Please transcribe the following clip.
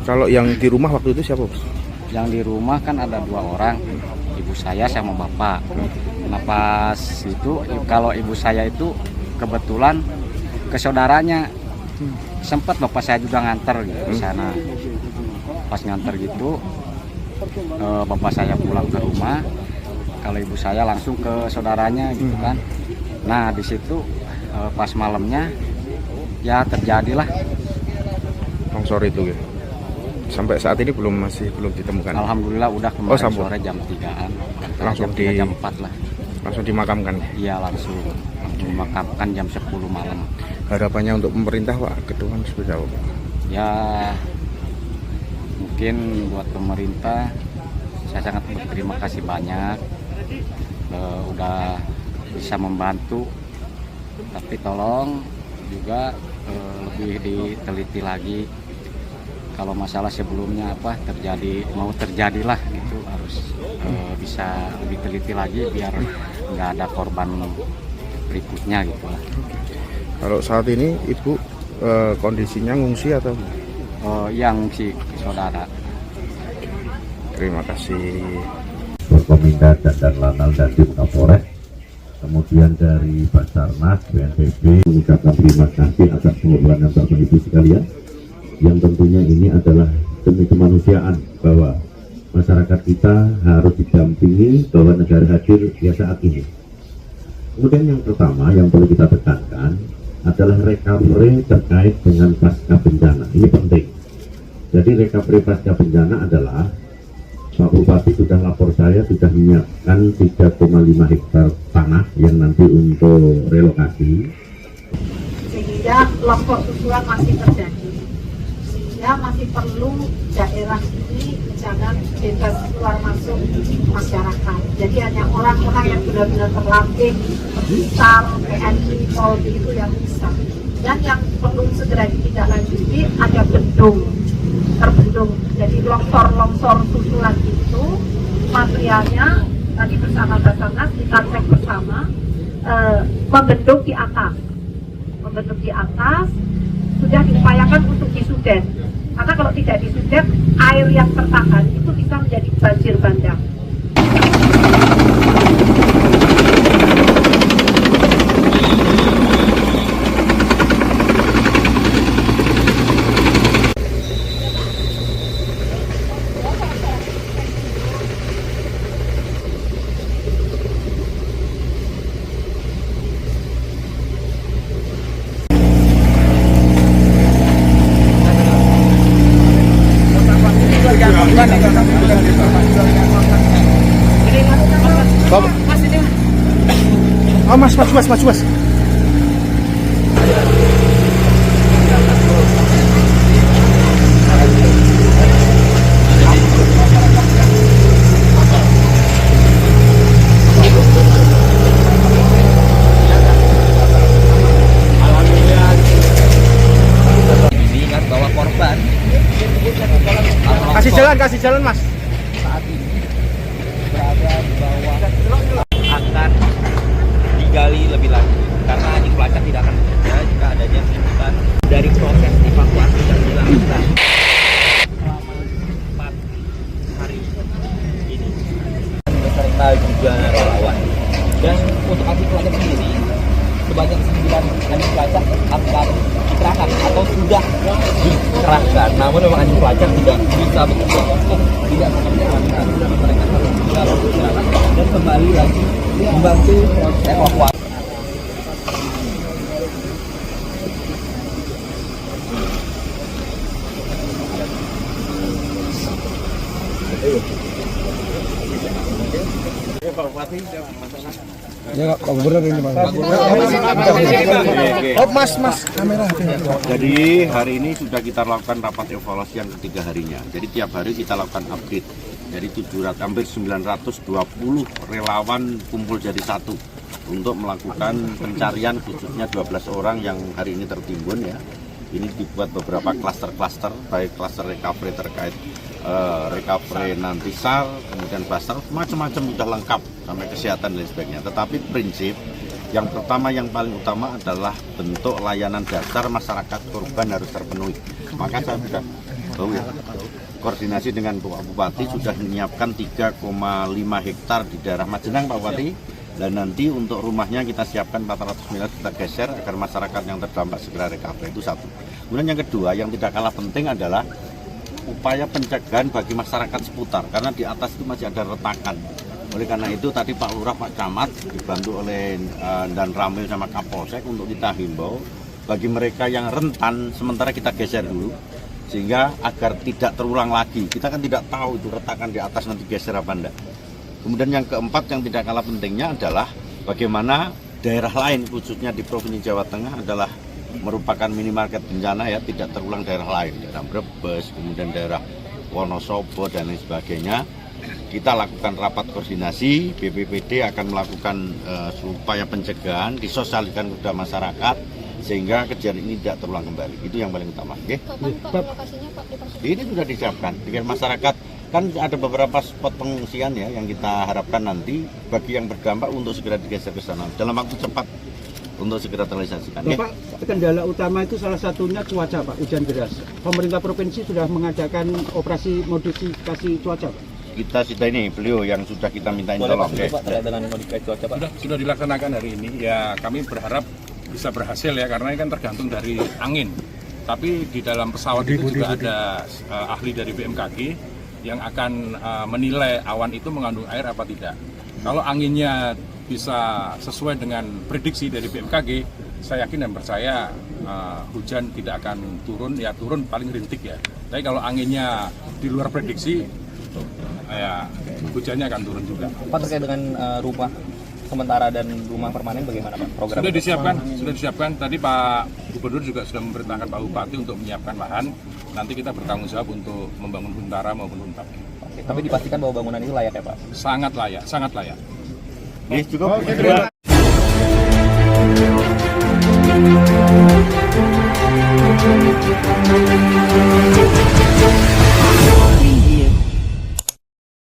Kalau yang di rumah waktu itu siapa, Bos? Yang di rumah kan ada 2 orang, ibu saya sama bapak. Nah pas itu kalau ibu saya itu kebetulan ke saudaranya, sempat bapak saya juga nganter gitu ke sana. Pas nganter gitu, bapak saya pulang ke rumah, kalau ibu saya langsung ke saudaranya gitu kan. Nah di situ pas malamnya ya terjadilah Longsor itu gitu. Sampai saat ini masih belum ditemukan. Alhamdulillah udah kemarin sampai sore jam 3-an. Langsung jam 4 lah. Langsung dimakamkan. Iya langsung dimakamkan jam 10 malam. Harapannya untuk pemerintah, Pak, ke depan seperti apa, Pak? Ya mungkin buat pemerintah saya sangat berterima kasih banyak, udah bisa membantu, tapi tolong juga lebih diteliti lagi. Kalau masalah sebelumnya mau terjadilah gitu, harus bisa lebih teliti lagi biar nggak ada korban berikutnya gitu lah. Kalau saat ini Ibu kondisinya ngungsi atau? Yang ngungsi saudara. Terima kasih. Forkominda dan Lanal dan tim Kapolres, kemudian dari Basarnas, BNPB mengucapkan terima kasih atas pengorbanan Bapak Ibu sekalian, yang tentunya ini adalah demi kemanusiaan, bahwa masyarakat kita harus didampingi, bahwa negara hadir ya saat ini. Kemudian yang pertama yang perlu kita tekankan adalah recovery terkait dengan pasca bencana. Ini penting. Jadi recovery pasca bencana adalah Pak Bupati sudah lapor saya sudah menyiapkan 3,5 hektar tanah yang nanti untuk relokasi. Sehingga longsor susulan masih terjadi. Sehingga masih perlu daerah ini jangan bebas keluar masuk masyarakat. Jadi hanya orang-orang yang benar-benar terlatih, Sar, TNI, Polri itu yang bisa. Dan yang perlu segera ditindaklanjuti ada bendung, terbendung. Jadi longsor susulan itu materialnya tadi bersama Basarnas kita cek bersama, membendung di atas. Membendung di atas sudah diupayakan untuk disudet. Karena kalau tidak disudet, air yang tertahan itu bisa menjadi banjir bandang. Oh, mas. Ingat bahwa korban Kasih jalan, Mas. saat ini berada di bawah, akan digali lebih lanjut karena anjing pelacak tidak akan bekerja jika adanya tuntutan dari proses evakuasi yang dilakukan selama 4 hari ini beserta juga relawan. Dan untuk anjing pelacak sendiri sebanyak 9 anjing pelacak akan dikerahkan atau sudah dikerahkan, namun memang anjing pelacak tidak bisa bekerja untuk tidak mengamankan, mereka harus segera beristirahat dan kembali lagi membantu proses evakuasi. Ya, Pak Gubernur ini, Mas. Oh, Mas, kamera. Jadi hari ini sudah kita lakukan rapat evaluasi yang ketiga harinya. Jadi tiap hari kita lakukan update. Jadi hampir 920 relawan kumpul jadi satu untuk melakukan pencarian, khususnya 12 orang yang hari ini tertimbun ya. Ini dibuat beberapa klaster-klaster, baik klaster recovery terkait recovery nanti SAR, kemudian basar, macam-macam sudah lengkap sampai kesehatan dan sebagainya. Tetapi prinsip Yang pertama yang paling utama adalah bentuk layanan dasar masyarakat korban harus terpenuhi. Maka saya sudah koordinasi dengan Pak Bupati sudah menyiapkan 3,5 hektar di daerah Majenang, Pak Bupati. Dan nanti untuk rumahnya kita siapkan 400 miliar kita geser agar masyarakat yang terdampak segera recovery. Itu satu. Kemudian yang kedua yang tidak kalah penting adalah upaya pencegahan bagi masyarakat seputar, karena di atas itu masih ada retakan. Oleh karena itu tadi Pak Lurah, Pak Camat dibantu oleh dan Ramil sama Kapolsek untuk kita himbau bagi mereka yang rentan sementara kita geser dulu sehingga agar tidak terulang lagi. Kita kan tidak tahu itu retakan di atas nanti geser apa enggak. Kemudian yang keempat yang tidak kalah pentingnya adalah bagaimana daerah lain khususnya di Provinsi Jawa Tengah adalah merupakan minimarket bencana ya, tidak terulang daerah lain, daerah Brebes, kemudian daerah Wonosobo dan lain sebagainya. Kita lakukan rapat koordinasi, BPBD akan melakukan upaya pencegahan, disosialisasikan kepada masyarakat sehingga kejadian ini tidak terulang kembali. Itu yang paling utama. Okay? Kapan Pak lokasinya Pak? Ini sudah disiapkan dengan masyarakat. Kan ada beberapa spot pengungsian ya yang kita harapkan nanti bagi yang berdampak untuk segera digeser ke sana dalam waktu cepat untuk segera terrealisasikan. Bapak, kendala utama itu salah satunya cuaca, Pak, hujan deras. Pemerintah provinsi sudah mengadakan operasi modifikasi cuaca, Pak. Kita ini beliau yang sudah kita mintain tolong. Pak, dengan modifikasi cuaca, Pak. Sudah dilaksanakan hari ini. Ya kami berharap bisa berhasil ya, karena ini kan tergantung dari angin. Tapi di dalam pesawat itu juga ada ahli dari BMKG yang akan menilai awan itu mengandung air apa tidak. Kalau anginnya bisa sesuai dengan prediksi dari BMKG, saya yakin dan percaya hujan tidak akan turun, ya turun paling rintik ya. Tapi kalau anginnya di luar prediksi, ya hujannya akan turun juga. Pak, terkait dengan rumah sementara dan rumah permanen bagaimana Pak? Program Sudah disiapkan. Tadi Pak Gubernur juga sudah memerintahkan Pak Bupati untuk menyiapkan lahan. Nanti kita bertanggung jawab untuk membangun huntara maupun huntap. Oke, tapi dipastikan bahwa bangunan itu layak ya Pak? Sangat layak, sangat layak. Cukup.